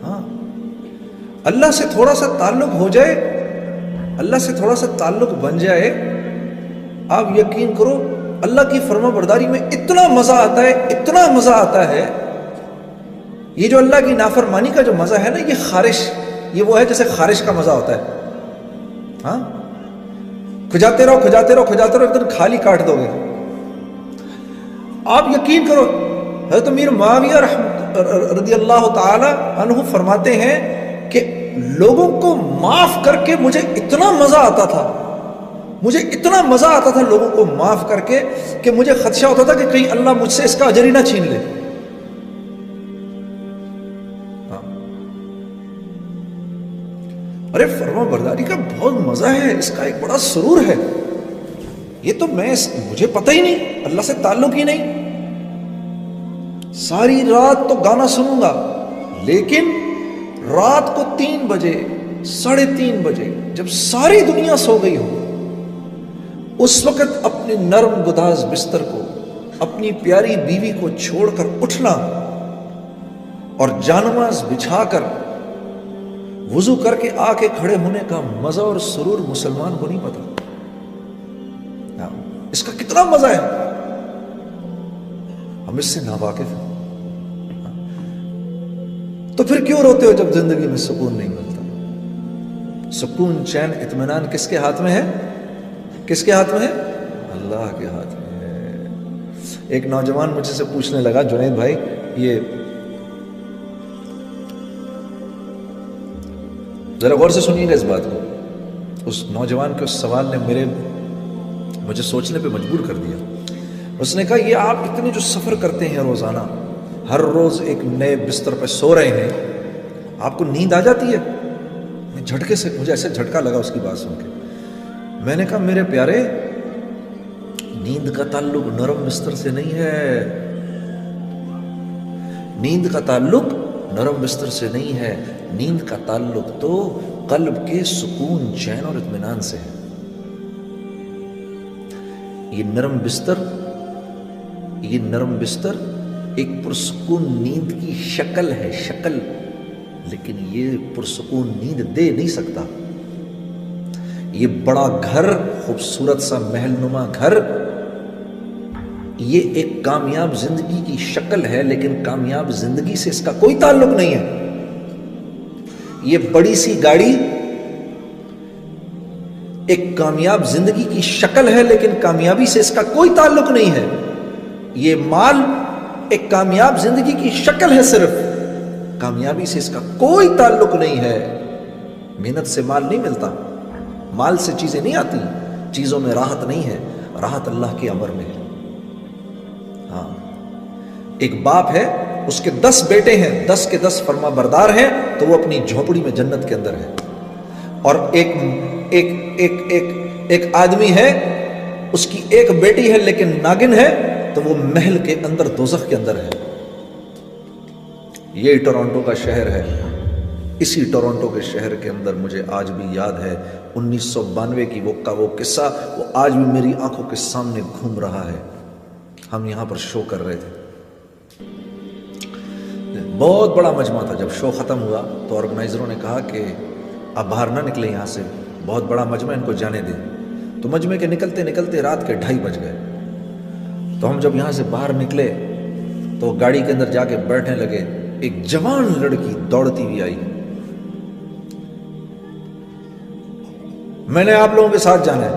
ہاں اللہ سے تھوڑا سا تعلق ہو جائے، اللہ سے تھوڑا سا تعلق بن جائے، آپ یقین کرو اللہ کی فرما برداری میں اتنا مزہ آتا ہے، اتنا مزہ آتا ہے. یہ جو اللہ کی نافرمانی کا جو مزہ ہے نا، یہ خارش، یہ وہ ہے جیسے خارش کا مزہ ہوتا ہے. ہاں کھجاتے رہو کھجاتے رہو کھجاتے رہو، ایک دن کھالی کاٹ دو گے. آپ یقین کرو حضرت امیر معاویہ رضی اللہ تعالی عنہ فرماتے ہیں کہ لوگوں کو معاف کر کے مجھے اتنا مزہ آتا تھا، مجھے اتنا مزہ آتا تھا لوگوں کو معاف کر کے کہ مجھے خدشہ ہوتا تھا کہ کہیں اللہ مجھ سے اس کا اجر ہی نہ چھین لے. ارے فرما برداری کا بہت مزہ ہے، اس کا ایک بڑا سرور ہے. یہ تو مجھے پتہ ہی نہیں، اللہ سے تعلق ہی نہیں. ساری رات تو گانا سنوں گا، لیکن رات کو 3 بجے 3:30 بجے جب ساری دنیا سو گئی ہو، اس وقت اپنے نرم گداز بستر کو، اپنی پیاری بیوی کو چھوڑ کر اٹھنا اور جانماز بچھا کر وضو کر کے آ کے کھڑے ہونے کا مزہ اور سرور مسلمان کو نہیں پتا. اس کا کتنا مزہ ہے، ہم اس سے ناواقف ہیں. تو پھر کیوں روتے ہو جب زندگی میں سکون نہیں ملتا؟ سکون، چین، اطمینان کس کے ہاتھ میں ہے؟ کس کے ہاتھ میں ہے؟ اللہ کے ہاتھ میں ہے. ایک نوجوان مجھ سے پوچھنے لگا، جنید بھائی یہ ذرا غور سے سنیے گا اس بات کو. اس نوجوان کے اس سوال نے مجھے سوچنے پہ مجبور کر دیا. اس نے کہا یہ آپ اتنے جو سفر کرتے ہیں روزانہ، ہر روز ایک نئے بستر پہ سو رہے ہیں، آپ کو نیند آ جاتی ہے؟ میں جھٹکے سے، مجھے ایسے جھٹکا لگا اس کی بات سن کے. میں نے کہا میرے پیارے، نیند کا تعلق نرم بستر سے نہیں ہے، نیند کا تعلق نرم بستر سے نہیں ہے، نیند کا تعلق تو قلب کے سکون، چین اور اطمینان سے ہے. یہ نرم بستر ایک پرسکون نیند کی شکل ہے، شکل، لیکن یہ پرسکون نیند دے نہیں سکتا. یہ بڑا گھر، خوبصورت سا محل نما گھر، یہ ایک کامیاب زندگی کی شکل ہے، لیکن کامیاب زندگی سے اس کا کوئی تعلق نہیں ہے. یہ بڑی سی گاڑی ایک کامیاب زندگی کی شکل ہے، لیکن کامیابی سے اس کا کوئی تعلق نہیں ہے. یہ مال ایک کامیاب زندگی کی شکل ہے، صرف کامیابی سے اس کا کوئی تعلق نہیں ہے. محنت سے مال نہیں ملتا، مال سے چیزیں نہیں آتی، چیزوں میں راحت نہیں ہے، راحت اللہ کے امر میں ہے. ہاں، ایک باپ ہے، اس کے 10 بیٹے ہیں، 10 کے 10 فرما بردار ہیں، تو وہ اپنی جھونپڑی میں جنت کے اندر ہے. اور ایک آدمی ہے، اس کی ایک بیٹی ہے لیکن ناگن ہے، تو وہ محل کے اندر، دوزخ کے اندر ہے. یہ ٹورانٹو کا شہر ہے. اسی ٹورانٹو کے شہر کے اندر مجھے آج بھی یاد ہے 1992 کی وہ قصہ، وہ آج بھی میری آنکھوں کے سامنے گھوم رہا ہے. ہم یہاں پر شو کر رہے تھے، بہت بڑا مجمع تھا. جب شو ختم ہوا تو آرگنائزروں نے کہا کہ آپ باہر نہ نکلیں یہاں سے، بہت بڑا مجمع، ان کو جانے دیں. تو مجمع کے نکلتے نکلتے رات کے 2:30 بج گئے. تو ہم جب یہاں سے باہر نکلے تو گاڑی کے اندر جا کے بیٹھنے لگے. ایک جوان لڑکی دوڑتی ہوئی آئی، میں نے آپ لوگوں کے ساتھ جانا ہے.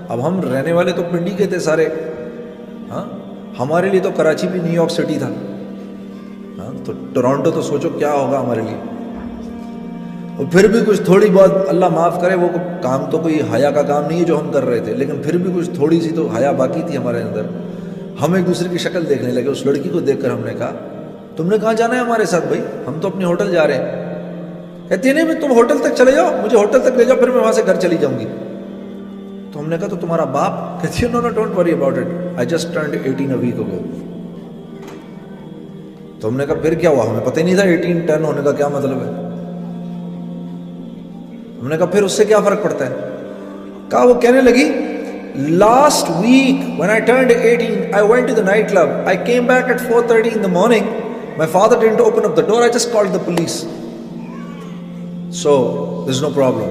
اب ہم رہنے والے تو پنڈی کے تھے سارے، ہاں، ہمارے لیے تو کراچی بھی نیو یارک سٹی تھا. ہاں، تو ٹورانٹو تو سوچو کیا ہوگا ہمارے لیے. اور پھر بھی کچھ تھوڑی بہت، اللہ معاف کرے، وہ کام تو کوئی حیا کا کام نہیں ہے جو ہم کر رہے تھے، لیکن پھر بھی کچھ تھوڑی سی تو حیا باقی تھی ہمارے اندر. ہم ایک دوسرے کی شکل دیکھنے لگے. اس لڑکی کو دیکھ کر ہم نے کہا تم نے کہاں جانا ہے ہمارے ساتھ بھائی؟ ہم تو اپنے ہوٹل جا رہے ہیں. کہتی ہے نہیں، تم ہوٹل تک چلے جاؤ، مجھے ہوٹل تک لے جاؤ، پھر میں وہاں سے گھر چلی جاؤں گی. تو ہم نے کہا تو تمہارا باپ؟ کہتی ہے no don't worry about it, I just turned 18 a week ago. تو ہم نے کہا پھر کیا ہوا؟ ہمیں پتہ ہی نہیں تھا 18 ٹرن ہونے کا کیا مطلب ہے. ہم نے کہا پھر اس سے کیا فرق پڑتا ہے؟ کہا وہ کہنے لگی last week when I turned 18 I went to the night club. I came back at 4:30 in the morning. My father didn't open up the door. I just called the police. So there's no problem.